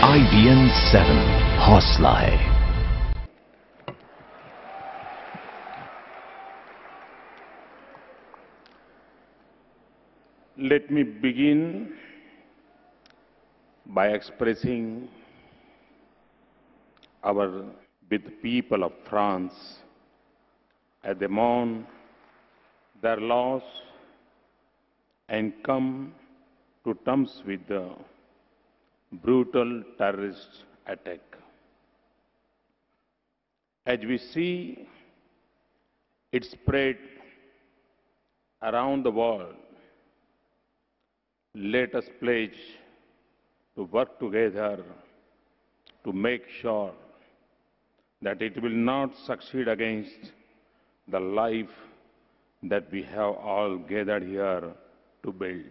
IBN 7 हौसला है। Let me begin by expressing our with the people of France as they mourn their loss and come to terms with the brutal terrorist attack. As we see it spread around the world, let us pledge to work together to make sure that it will not succeed against the life that we have all gathered here to build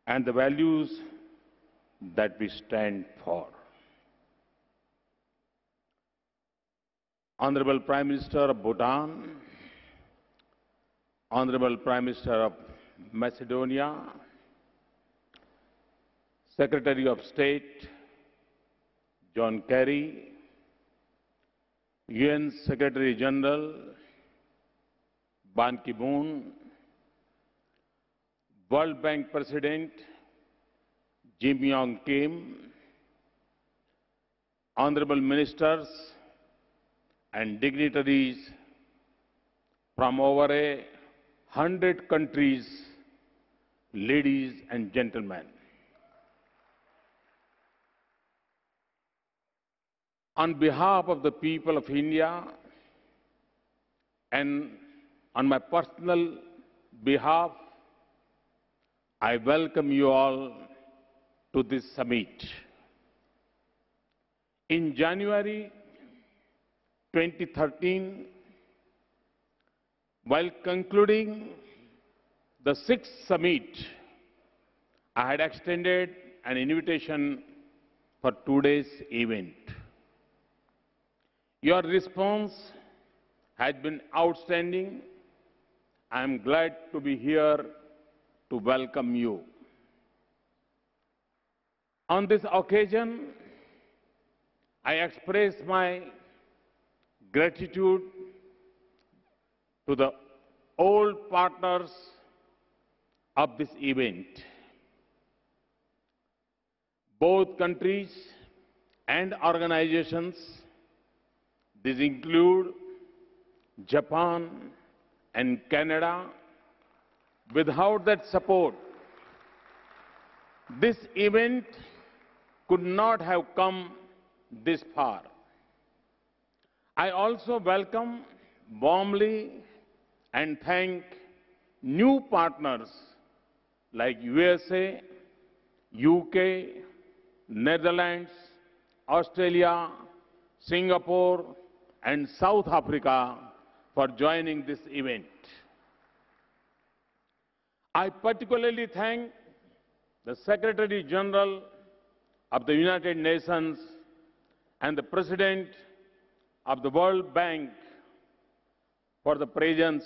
and the values that we stand for. Honorable Prime Minister of Bhutan, Honorable Prime Minister of Macedonia, Secretary of State John Kerry, UN Secretary General Ban Ki-moon, World Bank President Jim Yong Kim, Honorable Ministers and dignitaries from over 100 countries, ladies and gentlemen. On behalf of the people of India and on my personal behalf, I welcome you all to this summit. In January 2013, while concluding the sixth summit, I had extended an invitation for today's event. Your response has been outstanding. I am glad to be here to welcome you. On this occasion, I express my gratitude to the old partners of this event. Both countries and organizations, these include Japan and Canada. Without that support, this event could not have come this far. I also welcome warmly and thank new partners like USA, UK, Netherlands, Australia, Singapore, and South Africa for joining this event. I particularly thank the Secretary General of the United Nations and the President of the World Bank for the presence.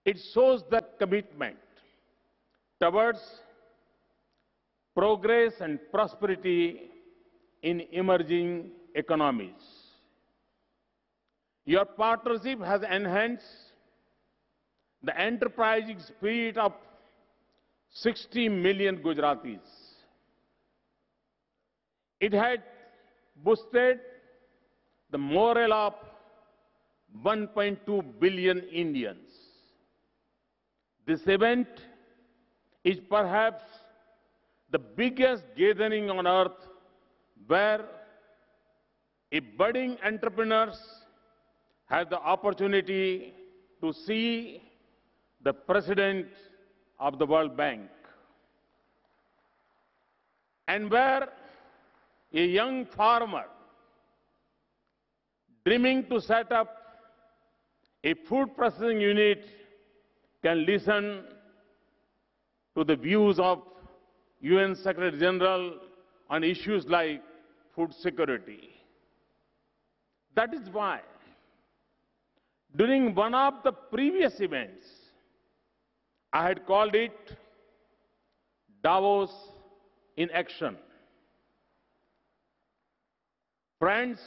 It shows the commitment towards progress and prosperity in emerging economies. Your partnership has enhanced the enterprising spirit of 60 million Gujaratis. It had boosted the morale of 1.2 billion Indians. This event is perhaps the biggest gathering on earth where budding entrepreneurs have the opportunity to see the President of the World Bank, and where a young farmer dreaming to set up a food processing unit can listen to the views of UN Secretary General on issues like food security. That is why, during one of the previous events, I had called it Davos in Action. Friends,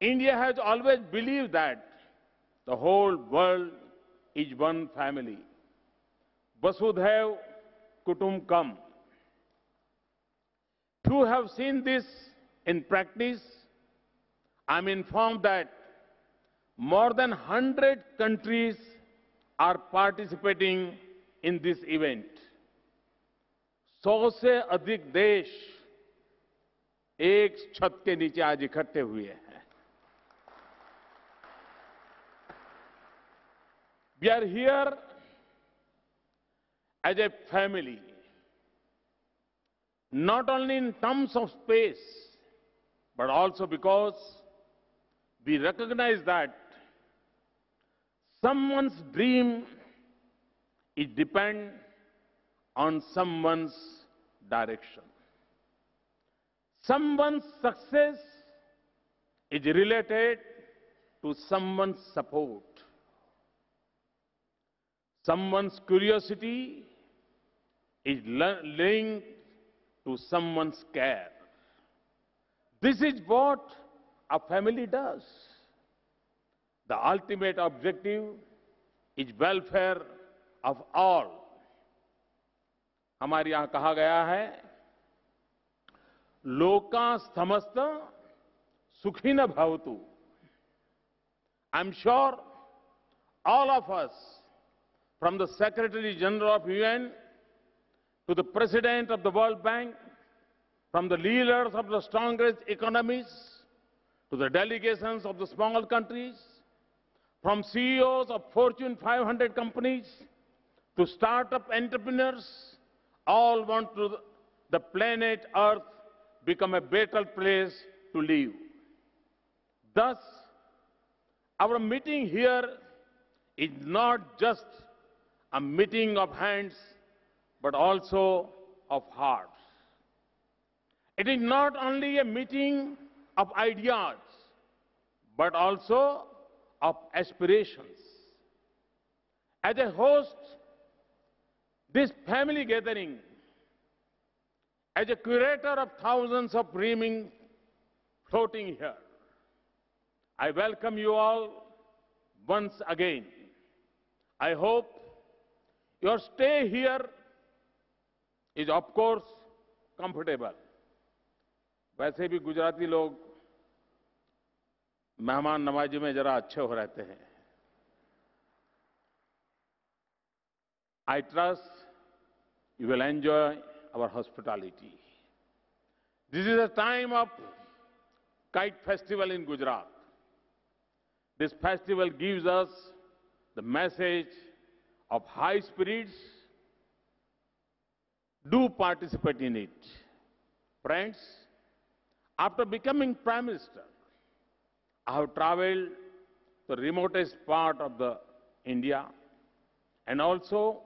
India has always believed that the whole world is one family. Vasudhaiv Kutumbakam. To have seen this in practice, I'm informed that more than 100 countries are participating in this event. 100 से अधिक देश एक छत के नीचे आज इकट्ठे हुए हैं. We are here as a family, not only in terms of space, but also because we recognize that someone's dream is depend on someone's direction. Someone's success is related to someone's support. Someone's curiosity is linked to someone's care. This is what a family does. The ultimate objective is welfare of all. हमारे यहां कहा गया है, लोका समस्त सुखी न भवतु. I'm sure all of us, from the Secretary General of UN to the President of the World Bank, from the leaders of the strongest economies to the delegations of the small countries, from CEOs of Fortune 500 companies to startup entrepreneurs, all want to the planet Earth become a better place to live. Thus, our meeting here is not just a meeting of hands, but also of hearts. It is not only a meeting of ideas, but also of aspirations. As a host, this family gathering, as a curator of thousands of dreaming floating here, I welcome you all once again. I hope your stay here is, of course, comfortable. वैसे भी गुजराती लोग मेहमान नवाजी में जरा अच्छे हो रहते हैं. I trust you will enjoy our hospitality. This is a time of Kite Festival in Gujarat. This festival gives us the message of high spirits. Do participate in it. Friends, after becoming Prime Minister, I have traveled to the remotest part of the India and also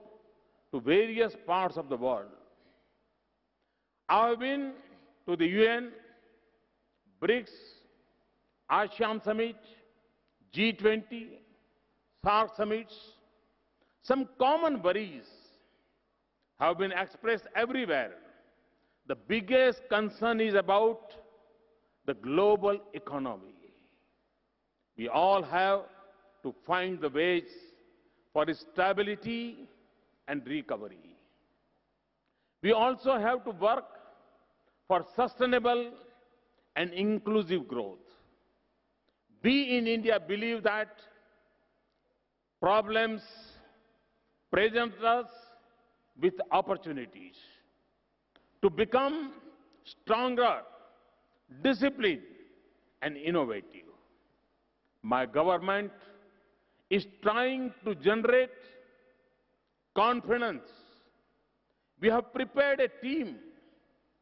to various parts of the world. I have been to the UN, BRICS, ASEAN Summit, G20, SAARC summits. Some common worries have been expressed everywhere. The biggest concern is about the global economy. We all have to find the ways for stability and recovery. We also have to work for sustainable and inclusive growth. We in India believe that problems present us with opportunities to become stronger, disciplined, and innovative. My government is trying to generate confidence. We have prepared a team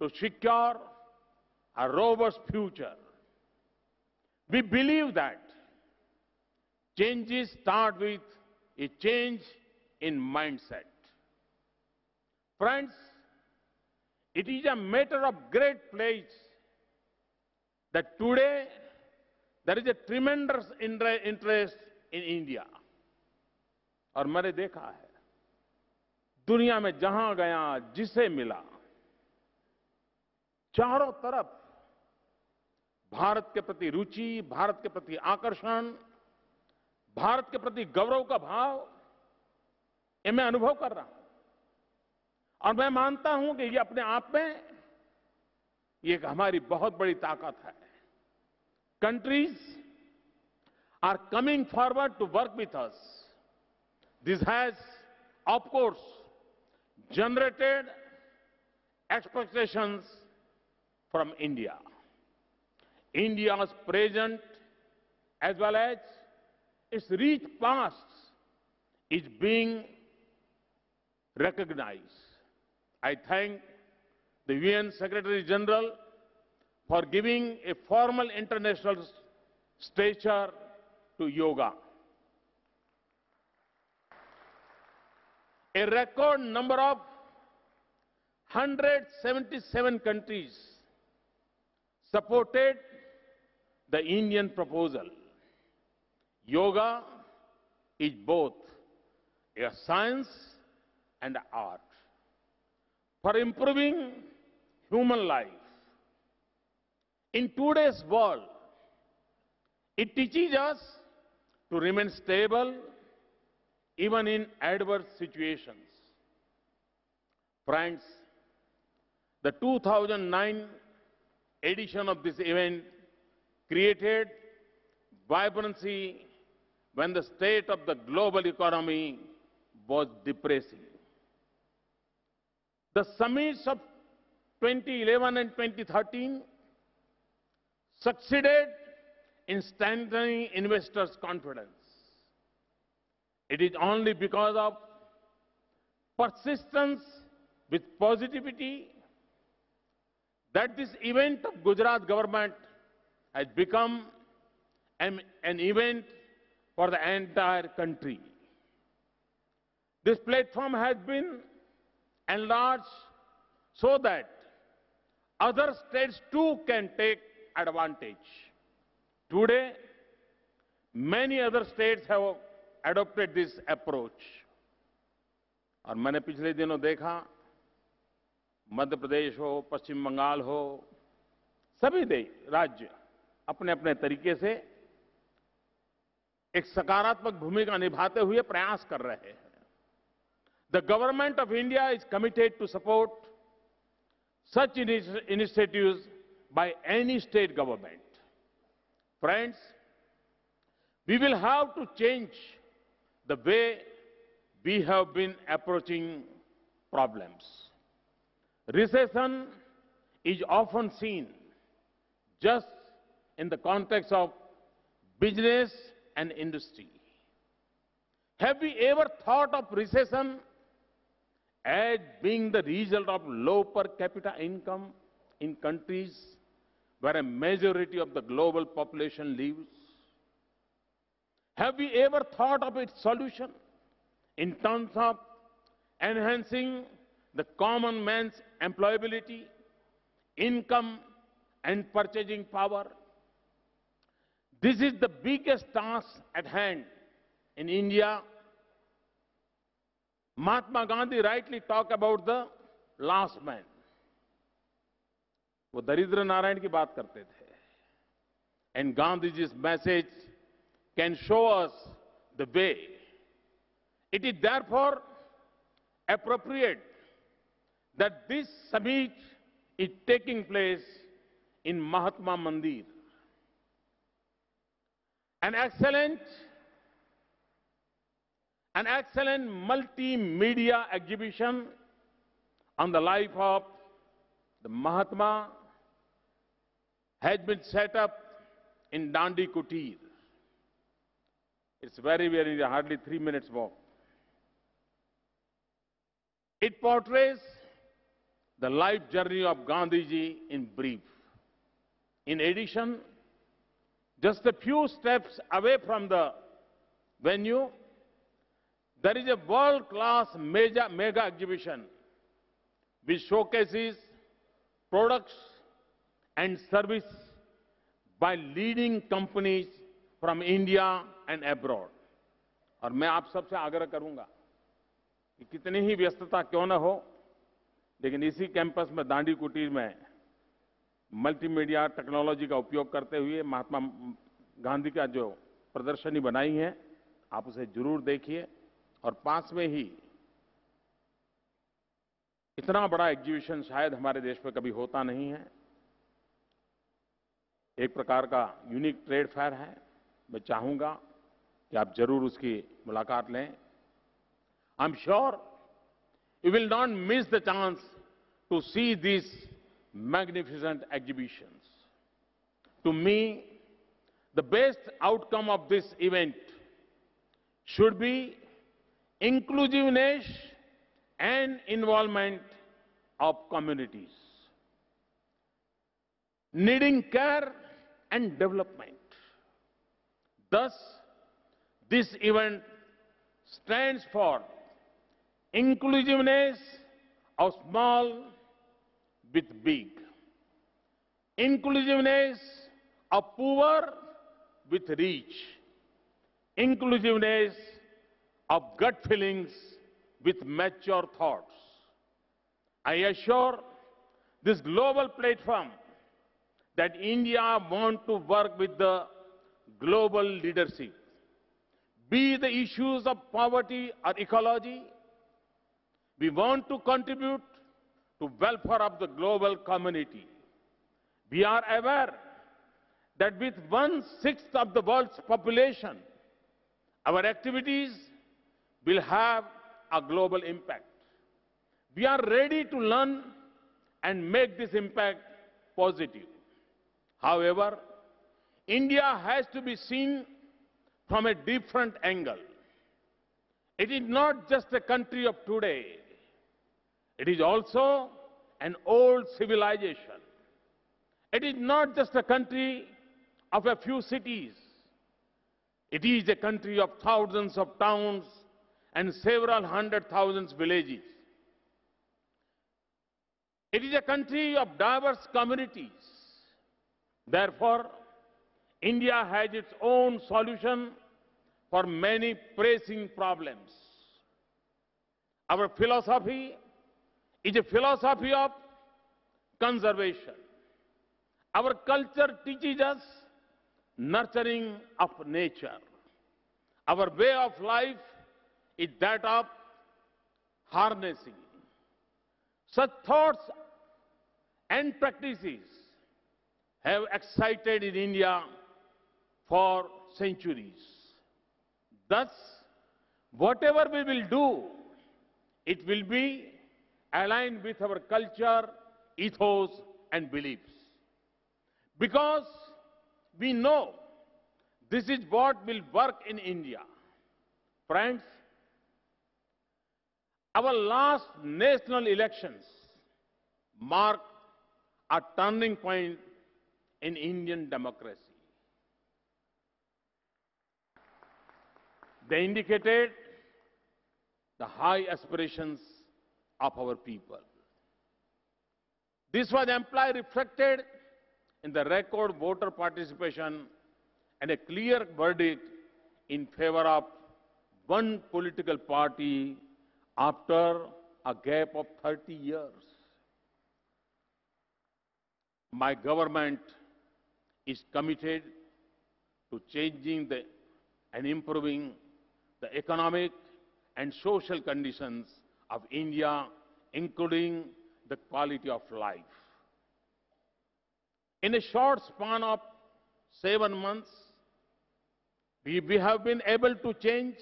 to secure a robust future. We believe that changes start with a change in mindset. Friends, it is a matter of great place that today there is a tremendous interest in India. और मैंने देखा है, दुनिया में जहां गया, जिसे मिला, चारों तरफ भारत के प्रति रुचि, भारत के प्रति आकर्षण, भारत के प्रति गौरव का भाव, ये मैं अनुभव कर रहा हूं। और मैं मानता हूं कि ये अपने आप में ये एक हमारी बहुत बड़ी ताकत है। Countries are coming forward to work with us. This has, of course, generated expectations from India. India's present as well as its rich past is being recognized. I thank the UN Secretary General for giving a formal international stature to yoga. A record number of 177 countries supported the Indian proposal. Yoga is both a science and art for improving human life. In today's world, it teaches us to remain stable even in adverse situations. Friends, the 2009 edition of this event created vibrancy when the state of the global economy was depressing. The summits of 2011 and 2013 succeeded in strengthening investors' confidence. It is only because of persistence with positivity that this event of Gujarat government has become an event for the entire country. This platform has been enlarged so that other states too can take advantage. Today, many other states have adopted this approach. और मैंने पिछले दिनों देखा, मध्य प्रदेश हो, पश्चिम बंगाल हो, सभी राज्य अपने अपने तरीके से एक सकारात्मक भूमिका निभाते हुए प्रयास कर रहे हैं. The government of India is committed to support such initiatives by any state government. Friends, we will have to change the way we have been approaching problems. Recession is often seen just in the context of business and industry. Have we ever thought of recession as being the result of low per capita income in countries where a majority of the global population lives? Have we ever thought of its solution in terms of enhancing the common man's employability, income, and purchasing power? This is the biggest task at hand in India. Mahatma Gandhi rightly talked about the last man. वो दरिद्र नारायण की बात करते थे. And Gandhiji's message can show us the way. It is therefore appropriate that this summit is taking place in Mahatma Mandir. An excellent multimedia exhibition on the life of the Mahatma has been set up in Dandi Kutir. It's very hardly 3 minutes walk. It portrays the life journey of Gandhiji in brief. In addition, just a few steps away from the venue, there is a world-class mega exhibition which showcases products and service by leading companies from India and abroad. और मैं आप सबसे आग्रह करूंगा कि कितनी ही व्यस्तता क्यों न हो, लेकिन इसी कैंपस में दांडी कुटीर में मल्टीमीडिया टेक्नोलॉजी का उपयोग करते हुए महात्मा गांधी का जो प्रदर्शनी बनाई है, आप उसे जरूर देखिए। और पास में ही इतना बड़ा एग्जीबिशन शायद हमारे देश में कभी होता नहीं है, एक प्रकार का यूनिक ट्रेड फेयर है। मैं चाहूंगा कि आप जरूर उसकी मुलाकात लें। I am sure you will not miss the chance to see these magnificent exhibitions. To me, the best outcome of this event should be inclusiveness and involvement of communities, needing care and development. Thus, this event stands for inclusiveness of small with big, inclusiveness of poor with rich, inclusiveness of gut feelings with mature thoughts. I assure this global platform that India wants to work with the global leadership, be the issues of poverty or ecology. We want to contribute to welfare of the global community. We are aware that with 1/6 of the world's population, our activities will have a global impact. We are ready to learn and make this impact positive. However, India has to be seen from a different angle. It is not just a country of today. It is also an old civilization. It is not just a country of a few cities. It is a country of thousands of towns and several hundred thousands villages. It is a country of diverse communities. Therefore, India has its own solution for many pressing problems. Our philosophy is a philosophy of conservation. Our culture teaches us nurturing of nature. Our way of life is that of harnessing. Such thoughts and practices have excited in India for centuries. Thus, whatever we will do, it will be aligned with our culture, ethos, and beliefs. Because we know this is what will work in India. Friends, our last national elections mark a turning point in Indian democracy. They indicated the high aspirations of our people. This was amply reflected in the record voter participation and a clear verdict in favor of one political party after a gap of 30 years. My government is committed to changing and improving the economic and social conditions of India, including the quality of life. In a short span of 7 months, we have been able to change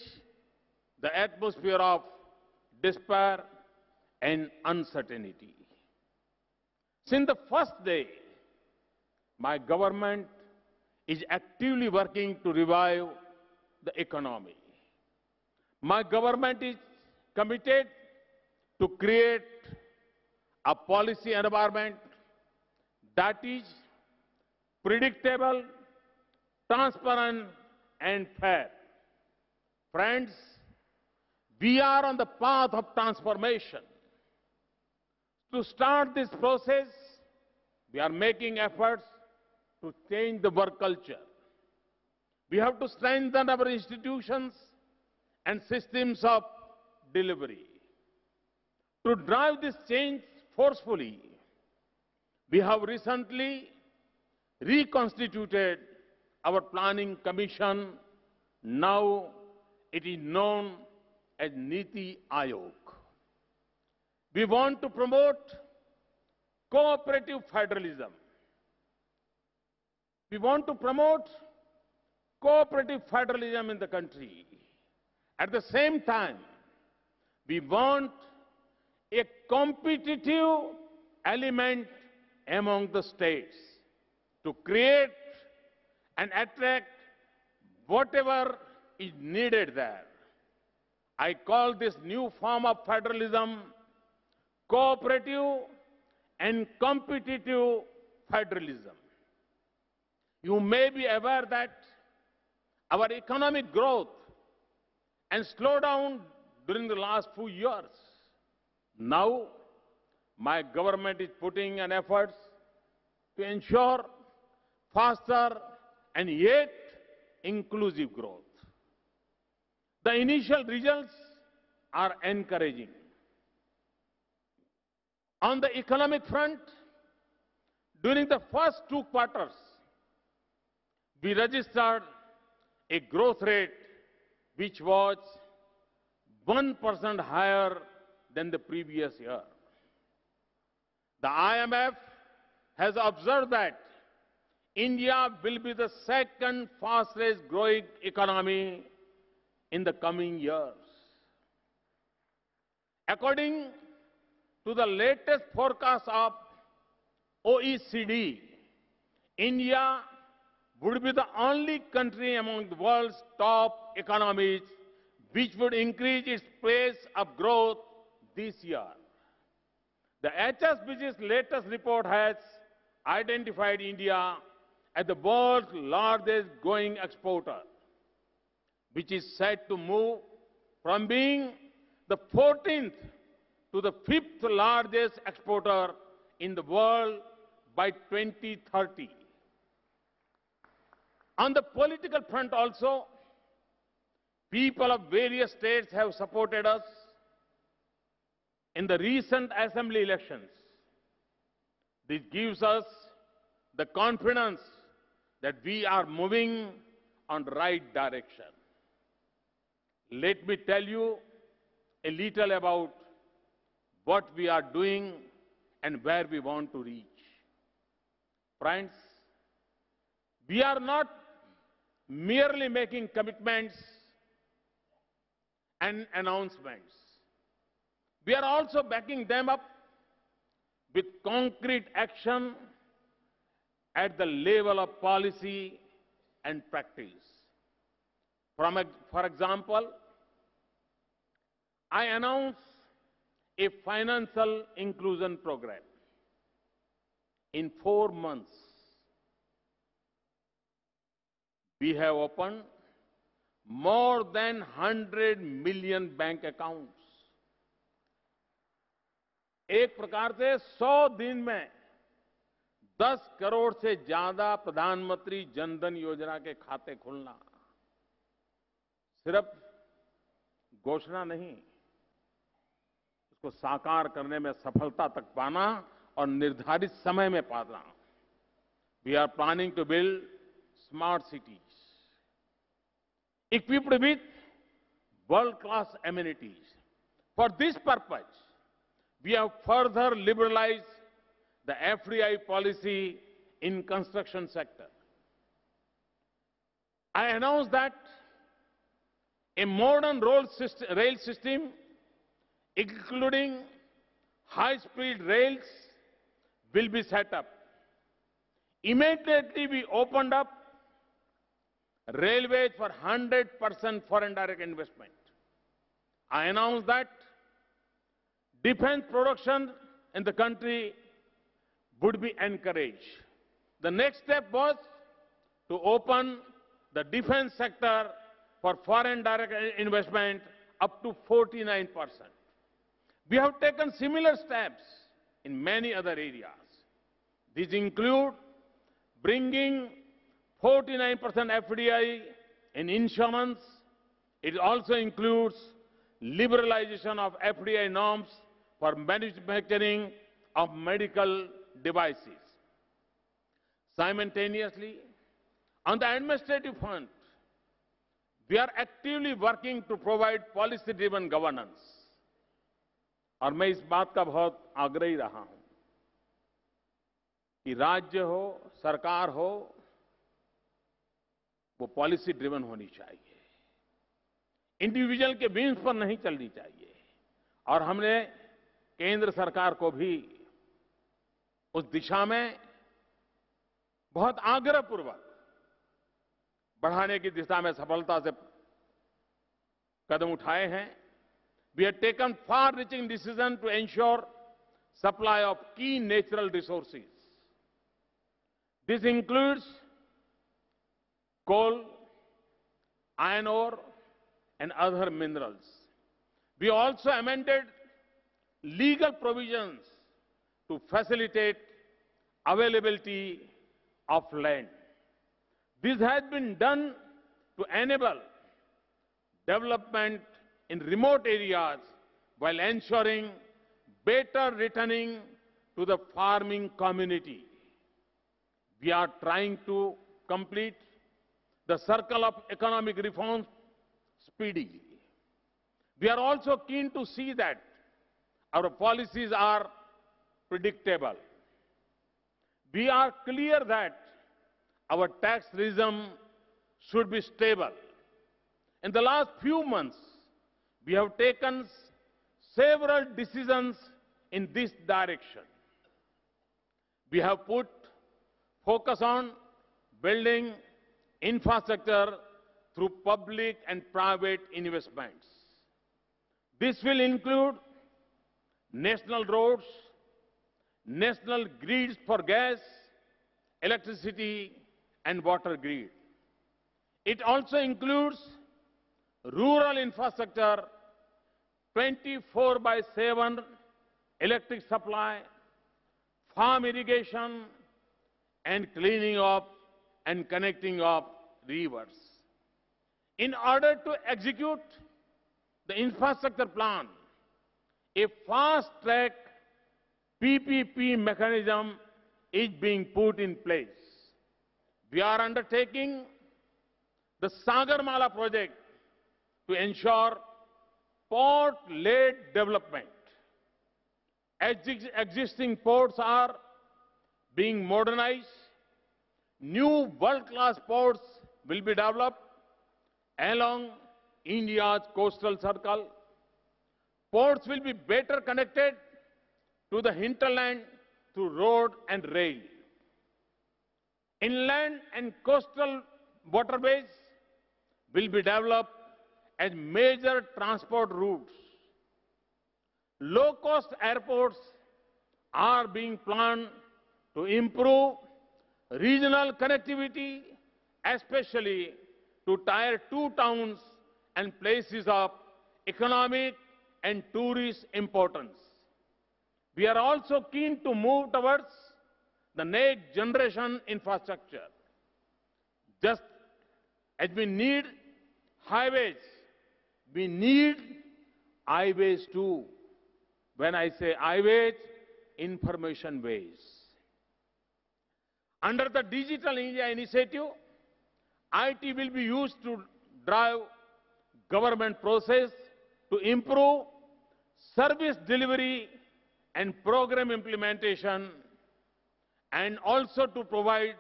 the atmosphere of despair and uncertainty. Since the first day, my government is actively working to revive the economy. My government is committed to create a policy environment that is predictable, transparent, and fair. Friends, we are on the path of transformation. To start this process, we are making efforts to change the work culture. We have to strengthen our institutions and systems of delivery. To drive this change forcefully, We have recently reconstituted our planning commission. Now it is known as Niti Aayog. We want to promote cooperative federalism. We want to promote cooperative federalism in the country. At the same time, we want a competitive element among the states to create and attract whatever is needed there. I call this new form of federalism cooperative and competitive federalism. You may be aware that our economic growth and slowdown during the last few years. Now, my government is putting an effort to ensure faster and yet inclusive growth. The initial results are encouraging. On the economic front, during the first 2 quarters, we registered a growth rate which was 1% higher than the previous year. The IMF has observed that India will be the second fastest growing economy in the coming years. According to the latest forecast of OECD, India would be the only country among the world's top economies which would increase its pace of growth this year. The HSBC's latest report has identified India as the world's largest growing exporter, which is set to move from being the 14th to the 5th largest exporter in the world by 2030. On the political front also, people of various states have supported us in the recent assembly elections. This gives us the confidence that we are moving on the right direction. Let me tell you a little about what we are doing and where we want to reach. Friends, we are not merely making commitments and announcements. We are also backing them up with concrete action at the level of policy and practice. For example, I announced a financial inclusion program. In 4 months, we have opened more than 100 million bank accounts. एक प्रकार से 100 दिन में 10 करोड़ से ज्यादा प्रधानमंत्री जनधन योजना के खाते खुलना सिर्फ घोषणा नहीं, इसको साकार करने में सफलता तक पाना और निर्धारित समय में पाना. We are planning to build smart cities equipped with world-class amenities. For this purpose, we have further liberalized the FDI policy in construction sector. I announced that a modern rail system, including high-speed rails, will be set up. Immediately, we opened up railways for 100% foreign direct investment. I announced that defense production in the country would be encouraged. The next step was to open the defense sector for foreign direct investment up to 49%. We have taken similar steps in many other areas. These include bringing 49% FDI in insurance. It also includes liberalization of FDI norms for manufacturing of medical devices. Simultaneously, on the administrative front, we are actively working to provide policy-driven governance. और मैं इस बात का बहुत आग्रही रहा हूं कि राज्य हो, सरकार हो, वो पॉलिसी ड्रिवन होनी चाहिए, इंडिविजुअल के व्हील्स पर नहीं चलनी चाहिए। और हमने केंद्र सरकार को भी उस दिशा में बहुत आग्रहपूर्वक बढ़ाने की दिशा में सफलता से कदम उठाए हैं। We have taken far-reaching decisions to ensure supply of key natural resources. This includes coal, iron ore, and other minerals. We also amended legal provisions to facilitate availability of land. This has been done to enable development in remote areas while ensuring better returning to the farming community. We are trying to complete the circle of economic reforms speedily. We are also keen to see that our policies are predictable. We are clear that our tax regime should be stable. In the last few months, we have taken several decisions in this direction. We have put focus on building infrastructure through public and private investments. This will include national roads, national grids for gas, electricity, and water grid. It also includes rural infrastructure, 24/7 electric supply, farm irrigation, and cleaning of and connecting of rivers. In order to execute the infrastructure plan, a fast-track PPP mechanism is being put in place. We are undertaking the Sagarmala project to ensure port-led development. Existing ports are being modernized. New world-class ports will be developed along India's coastal circle. Ports will be better connected to the hinterland through road and rail. Inland and coastal waterways will be developed as major transport routes. Low-cost airports are being planned to improve regional connectivity, especially to Tier 2 towns and places of economic and tourist importance. We are also keen to move towards the next generation infrastructure. Just as we need highways, we need highways too. When I say highways, information ways. Under the Digital India initiative, IT will be used to drive government process to improve service delivery and program implementation, and also to provide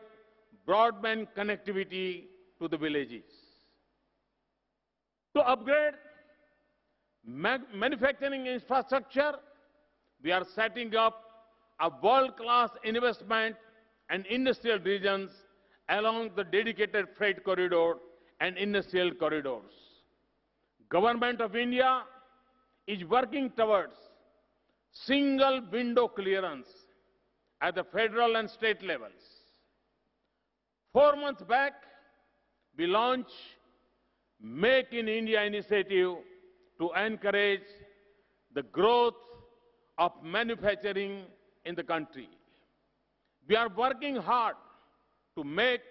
broadband connectivity to the villages. To upgrade manufacturing infrastructure, we are setting up a world-class investment and industrial regions along the dedicated freight corridor and industrial corridors. Government of India is working towards single window clearance at the federal and state levels. 4 months back, we launched Make in India initiative to encourage the growth of manufacturing in the country. We are working hard to make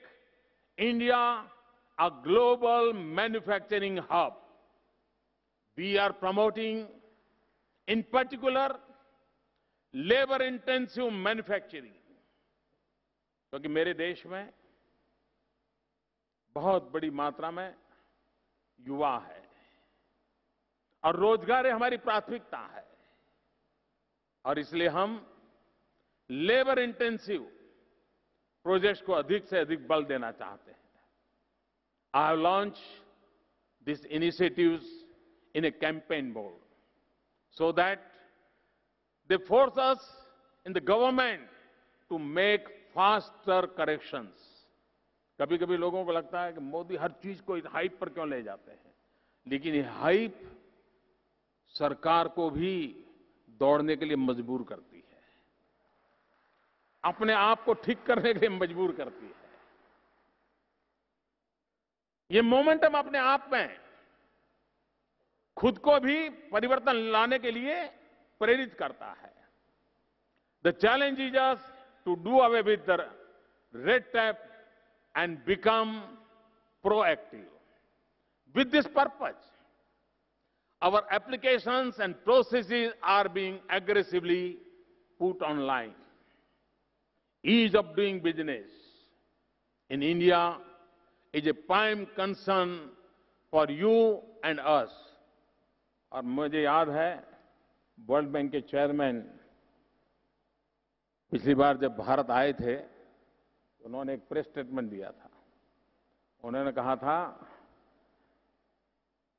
India a global manufacturing hub. We are promoting, in particular, labour intensive manufacturing, क्योंकि मेरे देश में बहुत बड़ी मात्रा में युवा है और रोजगार हमारी प्राथमिकता है, और इसलिए हम लेबर इंटेंसिव प्रोजेक्ट्स को अधिक से अधिक बल देना चाहते हैं। I have launch this initiatives in A campaign mode so that they force us in the government to make faster corrections. कभी कभी लोगों को लगता है कि मोदी हर चीज को इस हाइप पर क्यों ले जाते हैं, लेकिन ये हाइप सरकार को भी दौड़ने के लिए मजबूर करती है, अपने आप को ठीक करने के लिए मजबूर करती है। ये मोमेंटम अपने आप में खुद को भी परिवर्तन लाने के लिए प्रेरित करता है। The challenge is us to do away with the red tape and become proactive. With this purpose, our applications and processes are being aggressively put online. Ease of doing business in India is a prime concern for you and us. और मुझे याद है world bank के chairman पिछली बार जब भारत आए थे, उन्होंने एक प्रेस स्टेटमेंट दिया था। उन्होंने कहा था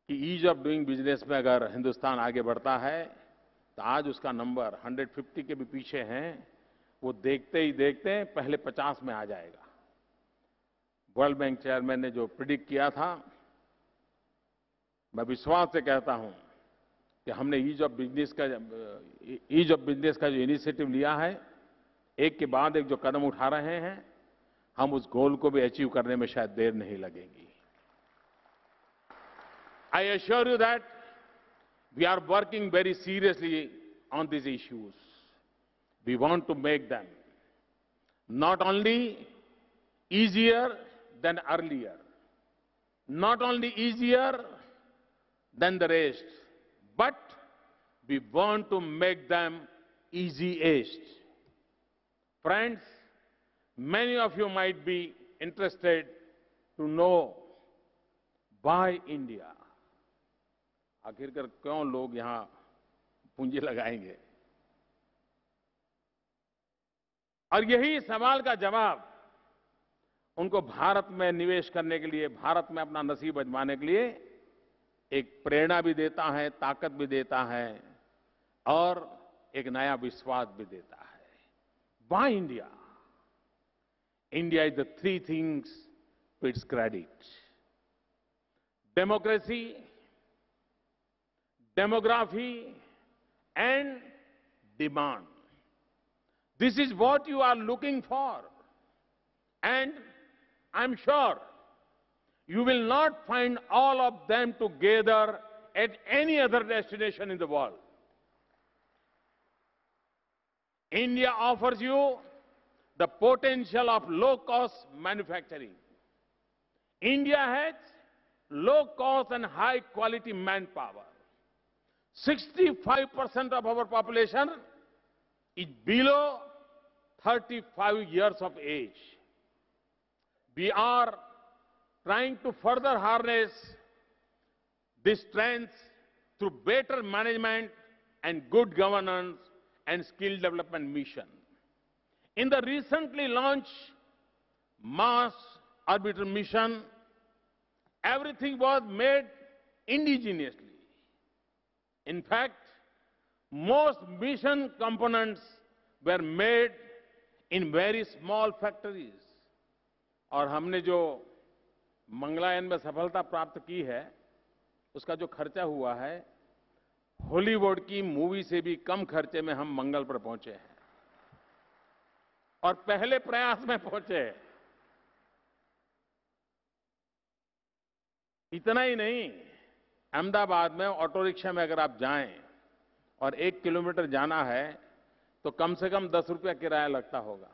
कि ईज ऑफ डूइंग बिजनेस में अगर हिंदुस्तान आगे बढ़ता है तो आज उसका नंबर 150 के भी पीछे हैं, वो देखते ही देखते पहले 50 में आ जाएगा। वर्ल्ड बैंक चेयरमैन ने जो प्रिडिक्ट किया था, मैं विश्वास से कहता हूं कि हमने ईज ऑफ बिजनेस का जो इनिशिएटिव लिया है, एक के बाद एक जो कदम उठा रहे हैं, हम उस गोल को भी अचीव करने में शायद देर नहीं लगेगी। I assure you that we are working very seriously on these issues. We want to make them not only easier than earlier, not only easier than the rest, but we want to make them easiest. Friends, many of you might be interested to know why India. आखिरकार क्यों लोग यहां पूंजी लगाएंगे, और यही सवाल का जवाब उनको भारत में निवेश करने के लिए, भारत में अपना नसीब आजमाने के लिए एक प्रेरणा भी देता है, ताकत भी देता है और एक नया विश्वास भी देता है। Why India? India is the three things to its credit: democracy, demography and demand. This is what you are looking for, and I'm sure you will not find all of them together at any other destination in the world. India offers you the potential of low-cost manufacturing. India has low-cost and high-quality manpower. 65% of our population is below 35 years of age. We are trying to further harness this strength through better management and good governance and skill development mission. In the recently launched Mars Orbiter mission, everything was made indigenously. In fact, most mission components were made in very small factories. और हमने जो मंगलयान में सफलता प्राप्त की है, उसका जो खर्चा हुआ है, हॉलीवुड की मूवी से भी कम खर्चे में हम मंगल पर पहुंचे हैं और पहले प्रयास में पहुंचे। इतना ही नहीं, अहमदाबाद में ऑटो रिक्शा में अगर आप जाएं और 1 किलोमीटर जाना है तो कम से कम 10 रुपया किराया लगता होगा।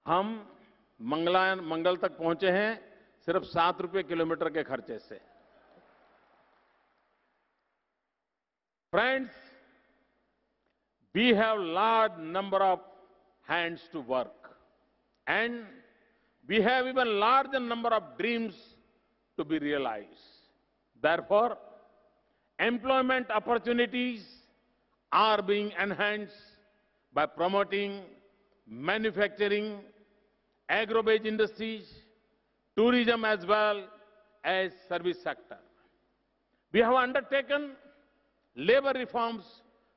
हम मंगल तक पहुंचे हैं सिर्फ 7 रुपये किलोमीटर के खर्चे से। Friends, We have large number of hands to work, and we have even larger number of dreams to be realized. Therefore, employment opportunities are being enhanced by promoting manufacturing, agro-based industries, tourism as well as service sector. We have undertaken labor reforms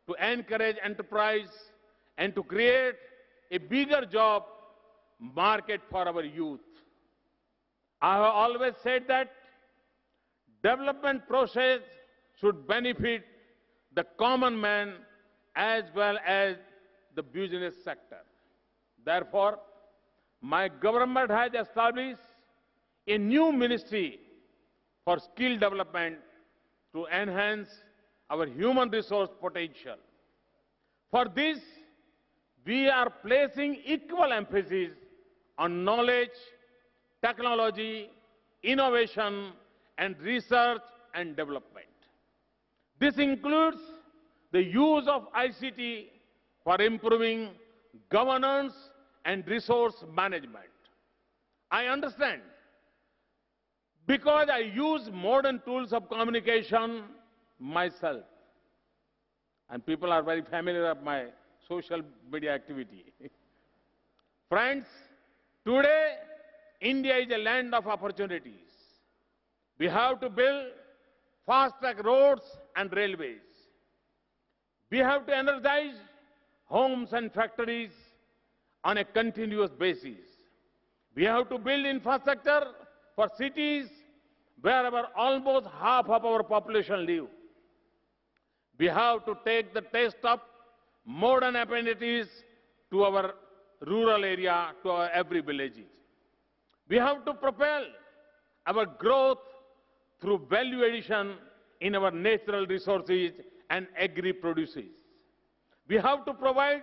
to encourage enterprise and to create a bigger job market for our youth. I have always said that development process should benefit the common man as well as the business sector. Therefore, my government has established a new ministry for skill development to enhance our human resource potential. For this, we are placing equal emphasis on knowledge, technology, innovation, and research and development. This includes the use of ICT for improving governance and resource management. I understand because I use modern tools of communication myself, and people are very familiar with my social media activity. Friends, today India is a land of opportunities. We have to build fast-track roads and railways. We have to energize homes and factories on a continuous basis. We have to build infrastructure for cities wherever almost half of our population live. We have to take the taste of modern amenities to our rural area, to our every villages. We have to propel our growth through value addition in our natural resources and agri-produces. We have to provide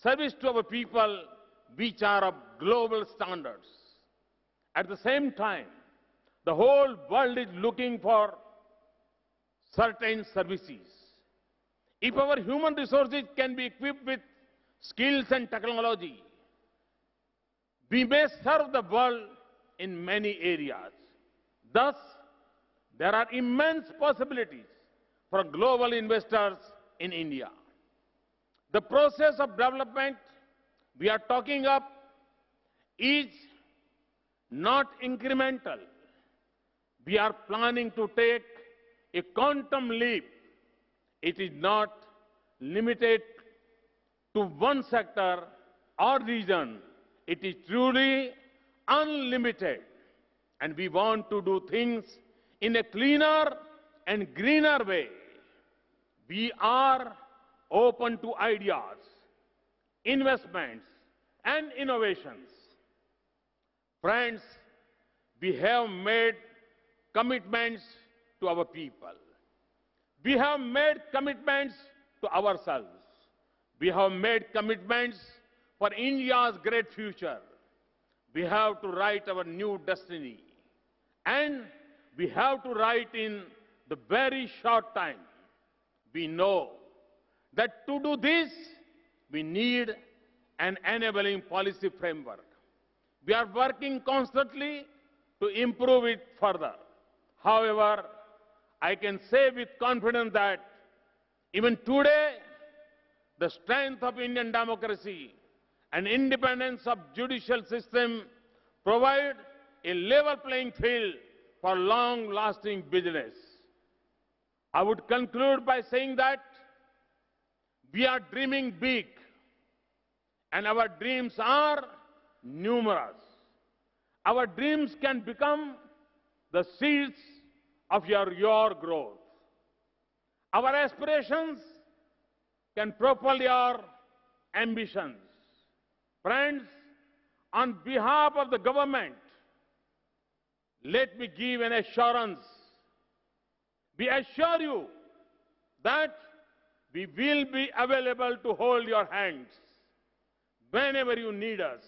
service to our people which are of global standards. At the same time, the whole world is looking for certain services. If our human resources can be equipped with skills and technology, we may serve the world in many areas. Thus, there are immense possibilities for global investors in India. The process of development we are talking of is not incremental. We are planning to take a quantum leap. It is not limited to one sector or region. It is truly unlimited. And we want to do things in a cleaner and greener way. We are open to ideas, investments, and innovations. Friends, we have made commitments to our people. We have made commitments to ourselves. We have made commitments for India's great future. We have to write our new destiny. And we have to write in the very short time. We know that to do this, we need an enabling policy framework. We are working constantly to improve it further. However, I can say with confidence that even today, the strength of Indian democracy and independence of judicial system provide a level playing field for long-lasting business. I would conclude by saying that we are dreaming big, and our dreams are numerous. Our dreams can become the seeds of your growth. Our aspirations can propel your ambitions. Friends, on behalf of the government, let me give an assurance. We assure you that we will be available to hold your hands whenever you need us.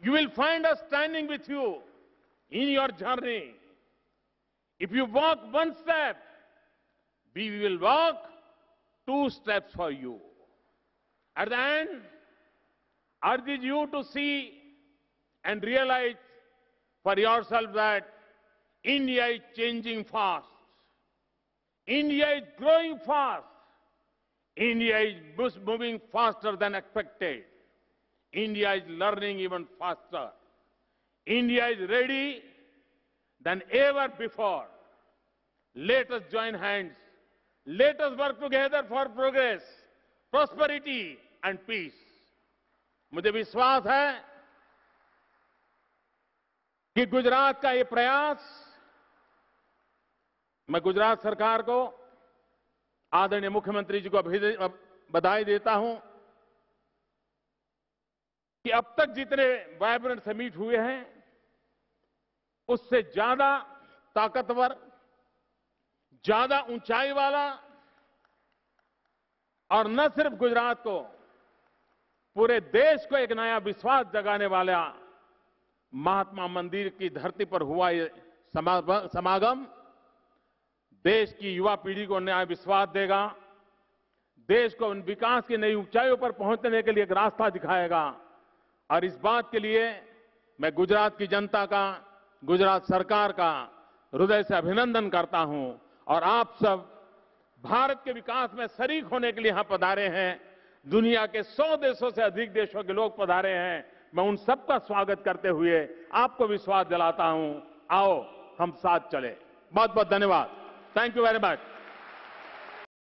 You will find us standing with you in your journey. If you walk one step, we will walk two steps for you. At the end, urges you to see and realize for yourself that India is changing fast. India is growing fast. India is moving faster than expected. India is learning even faster. India is ready than ever before. Let us join hands. Let us work together for progress, prosperity and peace. मुझे विश्वास है कि गुजरात का ये प्रयास, मैं गुजरात सरकार को, आदरणीय मुख्यमंत्री जी को बधाई देता हूं कि अब तक जितने वाइब्रेंट समिट हुए हैं उससे ज्यादा ताकतवर, ज्यादा ऊंचाई वाला और न सिर्फ गुजरात को, पूरे देश को एक नया विश्वास जगाने वाला महात्मा मंदिर की धरती पर हुआ ये समागम देश की युवा पीढ़ी को नया विश्वास देगा, देश को विकास की नई ऊंचाइयों पर पहुंचने के लिए एक रास्ता दिखाएगा। और इस बात के लिए मैं गुजरात की जनता का, गुजरात सरकार का हृदय से अभिनंदन करता हूं। और आप सब भारत के विकास में शरीक होने के लिए यहां पधारे हैं। दुनिया के 100 देशों से अधिक देशों के लोग पधारे हैं। मैं उन सबका स्वागत करते हुए आपको विश्वास दिलाता हूं, आओ हम साथ चले। बहुत बहुत धन्यवाद। Thank you very much.